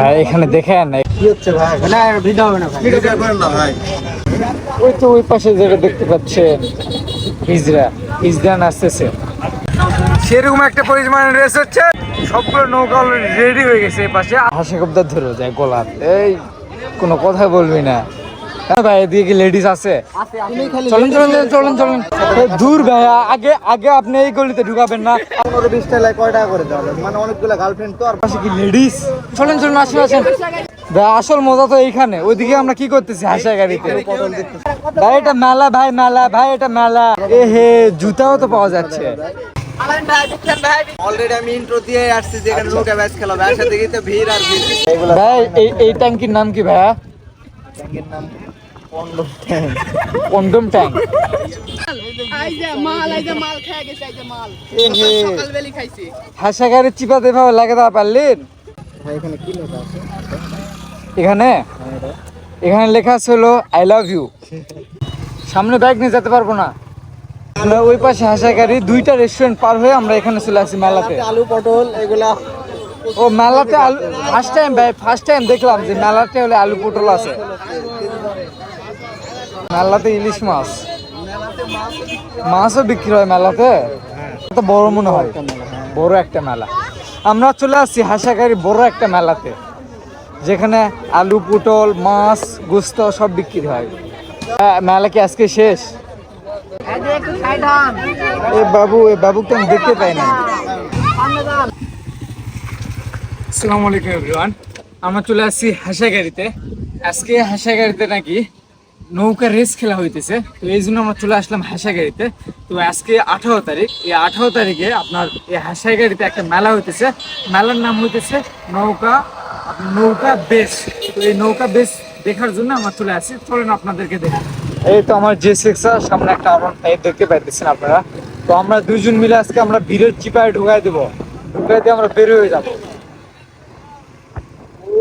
এখানে দেখেন কি হচ্ছে ভাই? না ভিডিও হবে না ভাই, ভিডিও করেন না ভাই। ওই তো ওই পাশে যেটা দেখতে পাচ্ছেন হিজরা নাচতেছে। সেরকম একটা পরিমাণ রেস হচ্ছে, সবগুলো নৌকা রেডি হয়ে গেছে। এই পাশে হাসি কবদার ধরে যায় গোলাপ, এই কোনো কথা বলবি না। হ্যাঁ ভাই, এদিকে কি লেডিস আছে? চলেন চলেন চলেন চলেন। দূর ভাইয়া, আগে আগে আপনি এই গলিতে ঢুকাবেন না। 15-20 টাকায় কয় টাকা করে দেওয়া হবে? মানে অনেকগুলো গার্লফ্রেন্ড তো। আর পাশে কি লেডিস? চলেন চলেন, আসেন আসেন ভাই। আসল মজা তো এইখানে। ওইদিকে আমরা কি করতেছি? হাসা গাড়িতে ভাই। এটা মেলা ভাই, মেলা ভাই, এটা মেলা। এ হে, জুতাও তো পাওয়া যাচ্ছে। অলরেডি আমি ইন্ট্রো দিয়ে আসছি যে এখানে নৌকা ম্যাচ খেলা হবে। একসাথে দেখি তো ভিড় আর ভিড়। ভাই এই ট্যাঙ্কির নাম কি ভাইয়া? ট্যাঙ্কের নাম কন্ডম ট্যাঙ্ক। Condom tank. হাসা গাড়ির চিপাতে ভাবে লাগে তা পারলেন? ভাই এখানে কি লেখা আছে? এখানে এখানে লেখা আছে হলো আই লাভ ইউ। সামনে বাইক নিয়ে যেতে পারবো না আমরা। ওই পাশে হাসা গাড়ি, দুইটা রেস্টুরেন্ট পার হয়ে আমরা এখানে চলে আসি মেলাতে। আলু পটল এগুলা। ও মেলাতে আলু, ফার্স্ট টাইম ভাই, ফার্স্ট টাইম দেখলাম যে মেলাতে হলে আলু পটল আছে। মেলাতে ইলিশ মাছ, মাছও বিক্রি হয় মেলাতে। তো বড় মনে হয়, বড় একটা মেলা। আমরা চলে আসছি হাসাগাড়ি বড় একটা মেলাতে, যেখানে আলু পটল মাছ গোস্ত সব বিক্রি হয়। মেলা কি আজকে শেষ? এই বাবুকে আমি দেখতে পাই না। আসসালামু আলাইকুম এভরিওয়ান, আমরা চলে আসছি হাসাগাড়িতে। আজকে হাসাগাড়িতে নাকি নৌকা রেস খেলা হইতেছে, তো এই জন্য আমরা চলে আসলাম হাসাগাড়িতে। তো আজকে 18 তারিখ, এই 18 তারিখে আপনার এই হাসাগাড়িতে একটা মেলা হইতেছে। মেলার নাম হইতেছে নৌকা বেস। তো এই নৌকা বেস দেখার জন্য আমরা চলে আসছি। চলেন আপনাদেরকে দেখি। এই তো আমার J6 সামনে একটা R15 দেখতে পাইতেছেন আপনারা। তো আমরা দুইজন মিলে আজকে আমরা ভিড়ের চিপায় ঢুকাই দেবো, ঢুকাই দিয়ে আমরা বের হয়ে যাবো।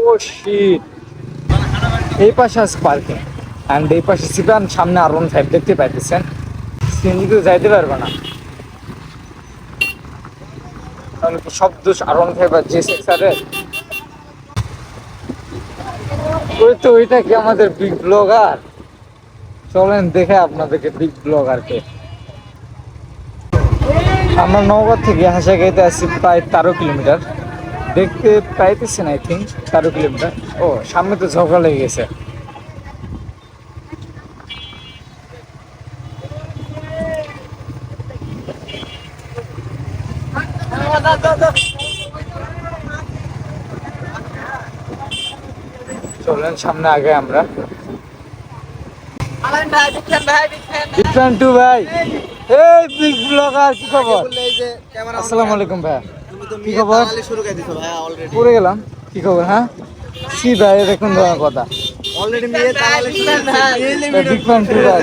ও শিট, এই পাশে আছে পার্কিং অ্যান্ড এই পাশে সিপান, সামনে R15 দেখতে পাইতেছেন। সিএনজি তো যাইতে পারবে না, তাহলে কি সব দোষ R15 আর J6 এর? ওই তো ওইটা কি আমাদের বিগ ব্লগার? চলেন দেখে আপনাদেরকে বিগ ব্লগারকে। আমরা নওগাঁ থেকে হাসাগাইতে আসছি প্রায় 13 কিলোমিটার। দেখতে পাইতেছেন আই থিঙ্ক 13 কিলোমিটার। ও সামনে তো ঝগড়া লেগে গেছে। চলেন সামনে আগে আমরা। টু ভাই, এই বিগ ব্লগার, কি খবর? আসসালামু আলাইকুম ভাই, কি খবর? পড়ে গেলাম, কি খবর? হ্যাঁ সি ভাই, এটা কোন ধরনের কথা? অলরেডি মেয়ে তালালে শুরু বিগ ফ্যান টু ভাই।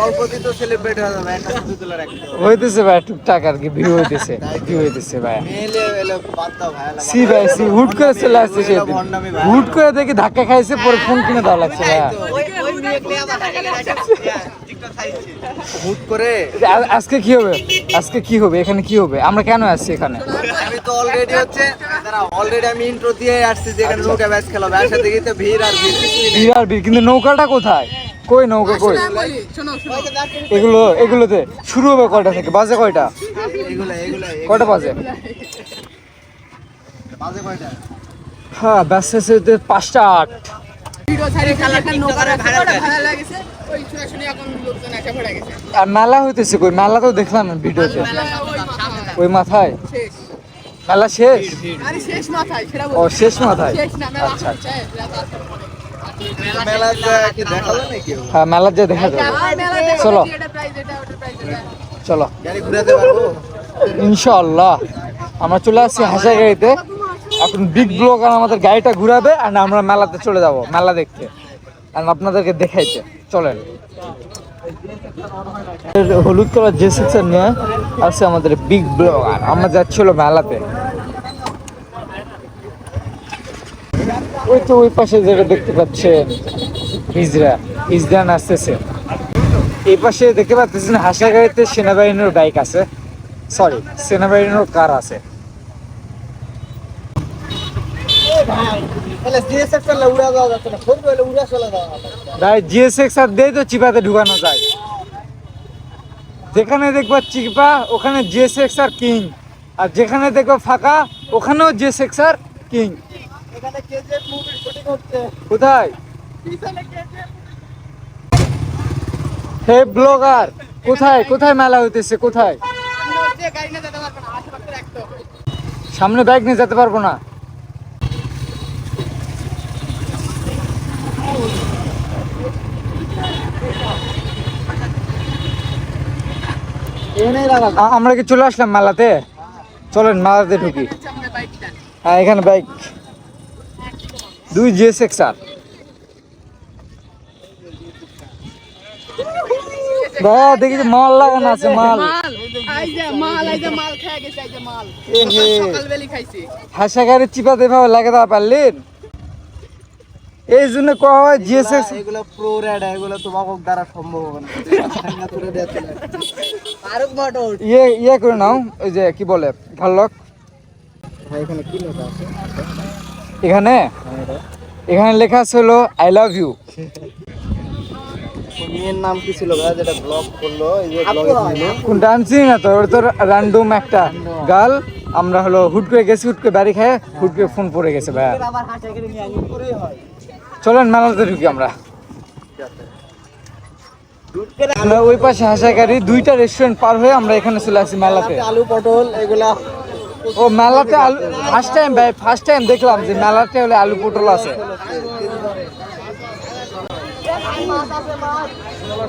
অল্পতি তো সেলিব্রেট হয়ে যাবে, একটা ছবি তোলার একটা হইতেছে ভাই টুকটাক আর কি, ভিউ হইতেছে, কি হইতেছে ভাই? মেলে এলো বাদ দাও ভাই। সি ভাই সি, হুট করে চলে আসছে সেদিন, হুট করে দেখি ধাক্কা খাইছে, পরে ফোন কিনে দেওয়া লাগছে ভাই। হুট করে আজকে কি হবে? আজকে কি হবে? এখানে কি হবে? আমরা কেন আসছি এখানে? আমি তো অলরেডি হচ্ছে অলরেডি আমি ইন্ট্রো দিয়ে আসছি যে এখানে নৌকা ম্যাচ খেলা হবে। একসাথে দেখি তো ভিড় আর ভিড়, ভিড় আর ভিড়, কিন্তু নৌকাটা কোথায়? কই নৌকা কই? এগুলোতে শুরু হবে কয়টা থেকে? বাজে কয়টা? কয়টা বাজে? বাজে কয়টা? হ্যাঁ ব্যস্ত 5:08। আর মেলা হইতেছে কই? মেলা তো দেখলাম না ভিডিওতে। ওই মাথায় মেলা শেষ? ও শেষ মাথায়। আচ্ছা আচ্ছা, হ্যাঁ মেলার যে দেখা যাবে। চলো চলো ইনশাআল্লাহ। আমরা চলে আসছি হাসাগাড়িতে। এখন বিগ ব্লগার আমাদের গাড়িটা ঘুরাবে আর আমরা মেলাতে চলে যাব, মেলা দেখতে আর আপনাদেরকে দেখাইতে। চলেন। হলুদ কালার J6 নিয়ে আসছে আমাদের বিগ ব্লগার। আমরা যাচ্ছিল মেলাতে। ওই তো ওই পাশে যেটা দেখতে পাচ্ছেন হিজরা নাচতেছে। এই পাশে দেখতে পাচ্ছেন হাসাগাড়িতে সেনাবাহিনীর বাইক আছে, সরি সেনাবাহিনীর কার আছে। ভাই জিএসএক্স আর দিয়ে তো চিপাতে ঢুকানো যায়, যেখানে দেখবা চিপা ওখানে জিএসএক্স আর কিং, আর যেখানে দেখবা ফাঁকা ওখানেও জিএসএক্স আর কিং। কোথায় হে ব্লগার, কোথায় কোথায় মেলা হইতেছে, কোথায়? সামনে বাইক নিয়ে যেতে পারবো না। আমরা কি চলে আসলাম মেলাতে? চলেন মেলাতে ঢুকি। হ্যাঁ এখানে বাইক 2 জিএসএক্স আর ভাইয়া দেখি তো মাল লাগানো আছে, মাল হাসা গাড়ির চিপা দেভাবে লাগে তা পারলেন, এই জন্য কয়া হয় জিএসএক্স। এগুলো প্রো রেড, এগুলো তোমাকে দ্বারা সম্ভব হবে না। ফারুক মোটর ইয়ে করে নাও, ওই যে কি বলে ভাল্লক। এখানে কি লেখা আছে? এখানে এখানে লেখা আছে হলো আই লাভ ইউ। মেয়ের নাম কি ছিল ভাই যেটা ব্লগ করলো? এই যে ব্লগে ছিল কোন ডান্সিং না তো, ওর তো র্যান্ডম একটা গার্ল। আমরা হলো হুট করে গেছি, হুট করে বাড়ি খায়, হুট করে ফোন পড়ে গেছে ভাইয়া। আবার হাসা করে নিয়ে আনি করেই হয়। চলেন মেলাতে ঢুকি আমরা। আমরা ওই পাশে হাসাগাড়ি 2টা রেস্টুরেন্ট পার হয়ে আমরা এখানে চলে আসি মেলাতে। আলু পটল এগুলা ও মেলাতে আলু ফার্স্ট টাইম ভাই, ফার্স্ট টাইম দেখলাম যে মেলাতে হলে আলু পটল আছে।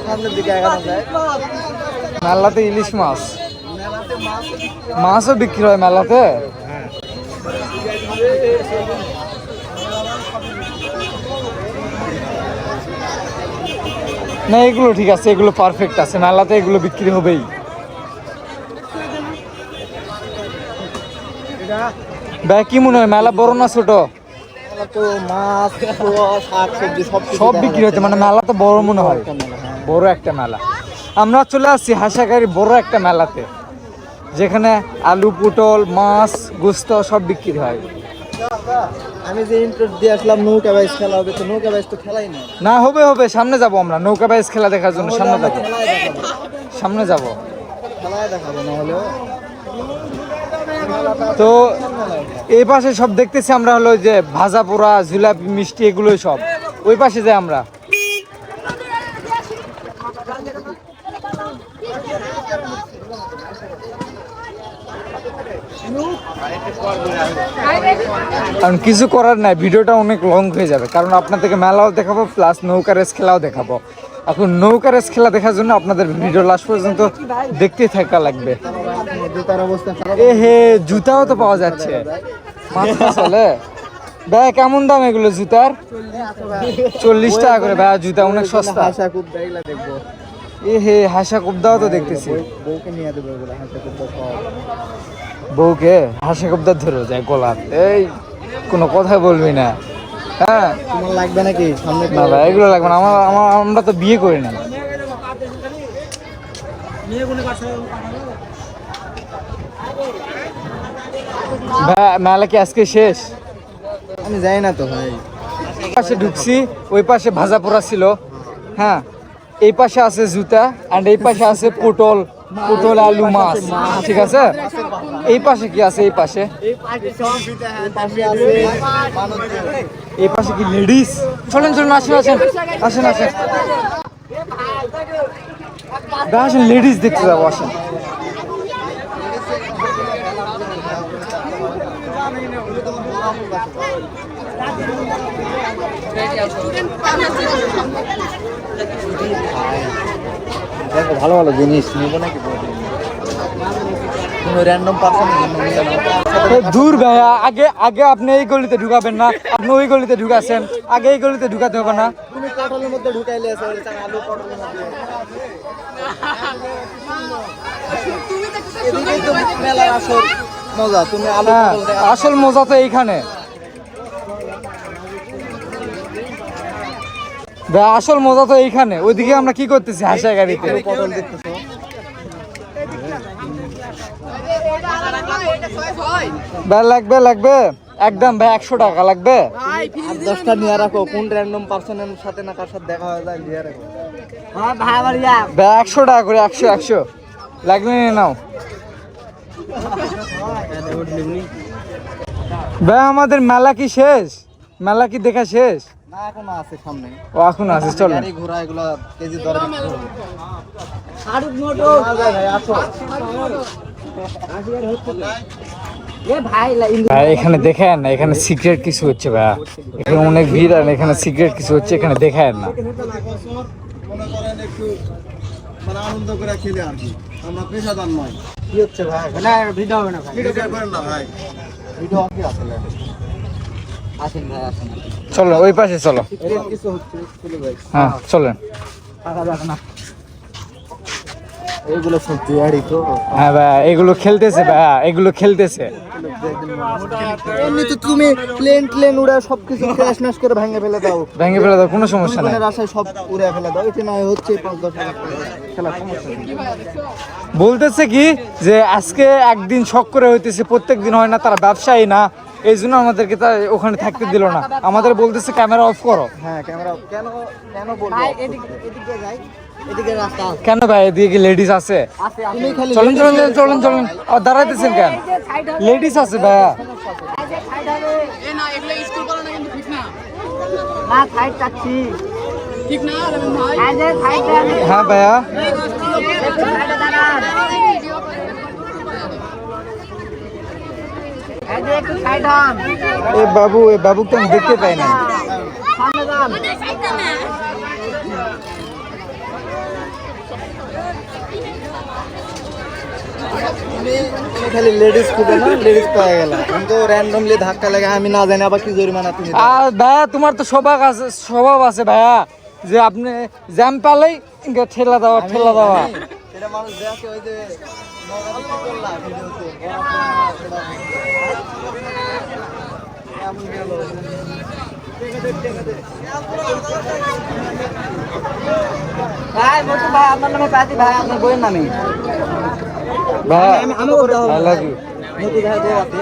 সামনের দিকে এগানো যায়। মেলাতে ইলিশ মাছ, মাছও বিক্রি হয় মেলাতে। না এগুলো ঠিক আছে, এগুলো পারফেক্ট আছে, মেলাতে এগুলো বিক্রি হবেই। ভাই কি মনে হয় মেলা বড় না ছোট? তো মাছ শাক সবজি সব বিক্রি হচ্ছে, মানে মেলা তো বড় মনে হয়, বড় একটা মেলা। আমরা চলে আসছি হাসাগাড়ি বড় একটা মেলাতে, যেখানে আলু পটল মাছ গোস্ত সব বিক্রি হয়। আমি যে ইন্টারেস্ট দিয়ে আসলাম নৌকা বাইচ খেলা হবে, তো নৌকা বাইচ তো খেলাই না। না হবে হবে, সামনে যাব আমরা নৌকা বাইচ খেলা দেখার জন্য, সামনে যাব, সামনে যাব। খেলায় দেখাবো না হলেও তো এই পাশে সব দেখতেছি আমরা হলো যে ভাজা পোড়া জিলাপি মিষ্টি এগুলোই সব, ওই পাশে যাই আমরা। কারণ কিছু করার নাই, ভিডিওটা অনেক লং হয়ে যাবে, কারণ আপনাদেরকে মেলাও দেখাবো প্লাস নৌকা রেস খেলাও দেখাবো। এখন নৌকা রেস খেলা দেখার জন্য আপনাদের ভিডিও লাস্ট পর্যন্ত দেখতে থাকা লাগবে। জুতার অবস্থা খারাপ। এ হে জুতাও তো পাওয়া যাচ্ছে, মাথা চলে ভাই। কেমন দাম এগুলো জুতার? 40 টাকা করে ভাই জুতা, অনেক সস্তা। হাসা খুব দেখলা দেখবো। এ হে হাসা কুবদাও তো দেখতেছি। বউকে নিয়ে দেবো এগুলো হাসা খুব বউকে হাসা কুবদা ধরে যায় গলা, এই কোনো কথা বলবি না। হ্যাঁ তোমার লাগবে নাকি সামনে? না ভাই এগুলো লাগবে না, আমরা তো বিয়ে করি না। মেলা কি আজকে শেষ? আমি যাই না তো ভাই। পাশে ঢুকছি, ওই পাশে ভাজা পোড়া ছিল। হ্যাঁ এই পাশে আছে জুতা, আর এই পাশে আছে পটল পটল আলু মাছ, ঠিক আছে। এই পাশে কি আছে? এই পাশে এই পাশে কি লেডিস? চলেন চলেন, আসেন আসেন আসেন আসেন আসেন, লেডিস দেখতে যাবো, আসেন। দেখো ভালো ভালো জিনিস নেবো নাকি? কোনো র্যান্ডম পারসন দূর ভাইয়া, আগে আগে আপনি এই গলিতে ঢুকাবেন না, আপনি ওই গলিতে ঢুকাছেন, আগে এই গলিতে ঢুকাতে হবে না। তুমি পটলের মধ্যে ঢুকাইলে আলু পটলের মধ্যে এদিকেই তো মেলার আসল মজা। তুমি আলু হ্যাঁ পটল দেখো। আসল মজা তো এইখানে ভাই, আসল মজা তো এইখানে। ওইদিকে আমরা কি করতেছি হাসা গাড়িতে? পটল দেখতেছো? ভাই লাগবে লাগবে একদম ভাই 100 টাকা লাগবে। আর 10টা নিয়ে রাখো, কোন র্যান্ডম পার্সনের সাথে না কার সাথে দেখা হয়ে যায় নিয়ে রাখো। ভাই 100 টাকা করে, 100 লাগবে নিয়ে নাও ভাই। আমাদের মেলা কি শেষ? মেলা কি দেখা শেষ? না এখনো আছে সামনে। ও এখন আছে, চলো। গাড়ি ঘোড়া এগুলো কেজি দরে ভাই এখানে দেখেন না, এখানে সিক্রেট কিছু হচ্ছে ভাইয়া। এখানে অনেক ভিড়, আর এখানে সিক্রেট কিছু হচ্ছে, এখানে দেখেন না। মনে করেন একটু মানে আনন্দ করে খেলে আর কি, আমরা পেশাদার নয়। কি হচ্ছে ভাই? না ভিডিও হবে না ভাই, ভিডিও করেন না ভাই, ভিডিও কি আসলে আসেন ভাই আসেন, চলো ওই পাশে চলো। কিছু হচ্ছে চলে ভাই। হ্যাঁ চলেন। টাকা যাবে না, এইগুলো সব জুয়ারি তো। হ্যাঁ ভাই এগুলো খেলতেছে ভাইয়া, এগুলো খেলতেছে। এমনি তো তুমি প্লেন উড়ে সবকিছু ক্র্যাশ ম্যাশ করে ভেঙে ফেলে দাও, ভেঙে ফেলে দাও, কোনো সমস্যা নাই। আশায় সব উড়ে ফেলে দাও, এটা নয় হচ্ছে 5-10 হাজার টাকা খেলা, সমস্যা নেই। বলতেছে কি যে আজকে একদিন শখ করে হইতেছে, প্রত্যেক দিন হয় না, তারা ব্যবসায়ী না, এই জন্য আমাদেরকে তা ওখানে থাকতে দিল না। আমাদের বলতেছে ক্যামেরা অফ করো। হ্যাঁ ক্যামেরা কেন কেন বলবো? এদিকে যাই, এদিকে রাস্তা কেন ভাই, এদিকে কি লেডিস আছে? তুমি খালি চলেন চলেন চলেন চলেন। আর দাঁড়াইতেছেন কেন? লেডিস আছে ভাইয়া। না সাইড চাচ্ছি, ঠিক না রবীন ভাই? হ্যাঁ ভাইয়া। এ বাবু তো আমি দেখতে পাই না। তুমি খালি লেডিস খুঁজে না, লেডিস পাওয়া গেল, কিন্তু র্যান্ডমলি ধাক্কা লাগে, আমি না জানি আবার কি জরিমানা তুমি দাও। আর ভাইয়া তোমার তো স্বভাব আছে ভাইয়া, যে আপনি জ্যাম পালেই ঠেলা দেওয়া। সেটা মানুষ দেখে, ওই যে নগদে কি করলা ভিডিওতে এমন গেল। ভাই মতো ভাই আপনার নামে পাচ্ছি ভাই, আপনার বইয়ের নামে ভাইয়া আমি করতে হবে। I love you. নতুন ভাই বউ আছে,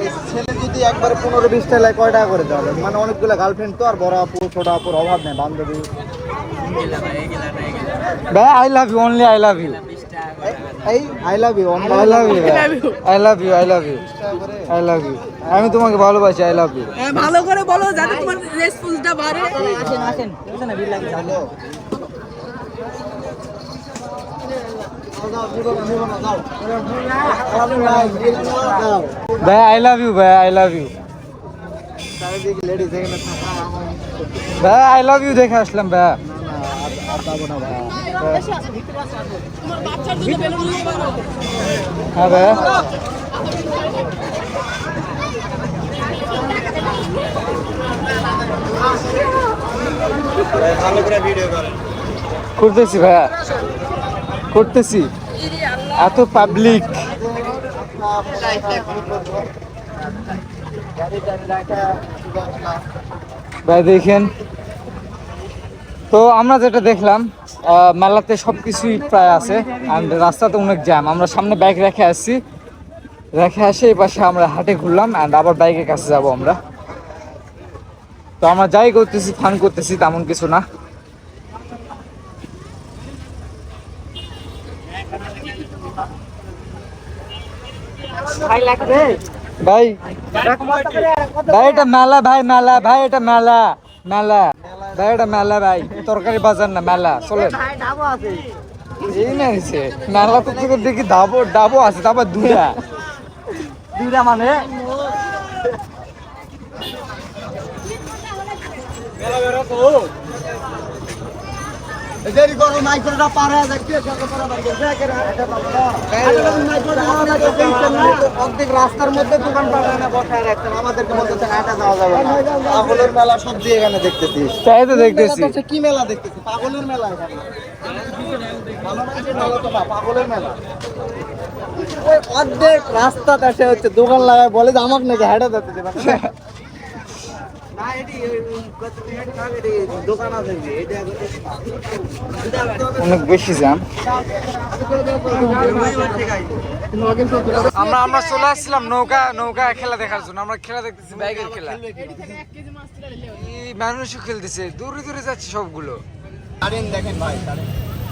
এই ছেলে যদি একবারে 15-20টা লাই কয় টাকা করে দেওয়া হবে? মানে অনেকগুলো গার্লফ্রেন্ড তো, আর বড় আপু ছোট আপুর অভাব নেই, বান্ধবী। ভাই I love you, only I love you. এই I love you, I love you, I love you, I love you, I love you. আমি তোমাকে ভালোবাসি, আই লাভ ইউ। ভালো করে বলো যাতে তোমার রেসপন্সটা বাড়ে। আসেন আসেন, বুঝছেন না ভিড় লাগে ভালো। ভাই আই লাভ ইউ, ভাই আই লাভ ইউ, চারিদিকে লেডিস, এখানে থাকা ভাই আই লাভ ইউ দেখে আসলাম ভাইয়া। আর যাবো না ভাই। তোমার বাচ্চার জন্য বেলুন নিয়ে পারো। হ্যাঁ ভাইয়া। ভালো করে ভিডিও করেন। করতেছি ভাইয়া, করতেছি। এত পাবলিক। ভাই দেখেন তো, আমরা যেটা দেখলাম মেলাতে সবকিছুই প্রায় আছে, অ্যান্ড রাস্তাতে অনেক জ্যাম। আমরা সামনে বাইক রেখে আসছি, রেখে আসে এই পাশে আমরা হাটে ঘুরলাম, অ্যান্ড আবার বাইকের কাছে যাব আমরা। তো আমরা যাই করতেছি, ফান করতেছি, তেমন কিছু না। ভাই ভাই এটা মেলা, ভাই মেলা, ভাই এটা মেলা, মেলা ভাই, এটা মেলা ভাই, তরকারি বাজার না, মেলা। চলেন। এই না হয়েছে মেলা তো থেকে দেখি ডাবো আছে, তারপর দুইটা মানে দেরি করো, মাইক্রোটা পার হয়ে যাচ্ছে, অর্ধেক রাস্তার মধ্যে দোকান পাঠায় না, বসায় রাখছেন, আমাদেরকে বলতেছেন হাঁটা যাওয়া যাবে না। পাগলের মেলা সবজি এখানে দেখতেছি, তাই তো দেখতেছি। কি মেলা দেখতেছি? পাগলের মেলা এখানে, ভালো মানুষের মেলা তো না, পাগলের মেলা। ওই অর্ধেক রাস্তাতে এসে হচ্ছে দোকান লাগায়, বলে যে আমাকে নাকি হাঁটা যেতে দেবে না। না এটি কত মিনিট থাকে এটি দোকান আছে এটা অনেক বেশি জ্যাম। আমরা আমরা চলে আসছিলাম নৌকা খেলা দেখার জন্য। আমরা খেলা দেখতেছি, বাইকের খেলা। এই মানুষও খেলতেছে, দূরে দূরে যাচ্ছে সবগুলো। কারেন্ট দেখেন ভাই,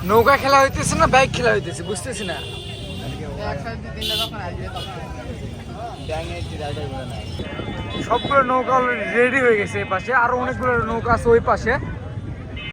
নৌকা খেলা হইতেছে না বাইক খেলা হইতেছে বুঝতেছি না। সবগুলো নৌকা অলরেডি রেডি হয়ে গেছে এই পাশে, আরো অনেকগুলো নৌকা আছে ওই পাশে।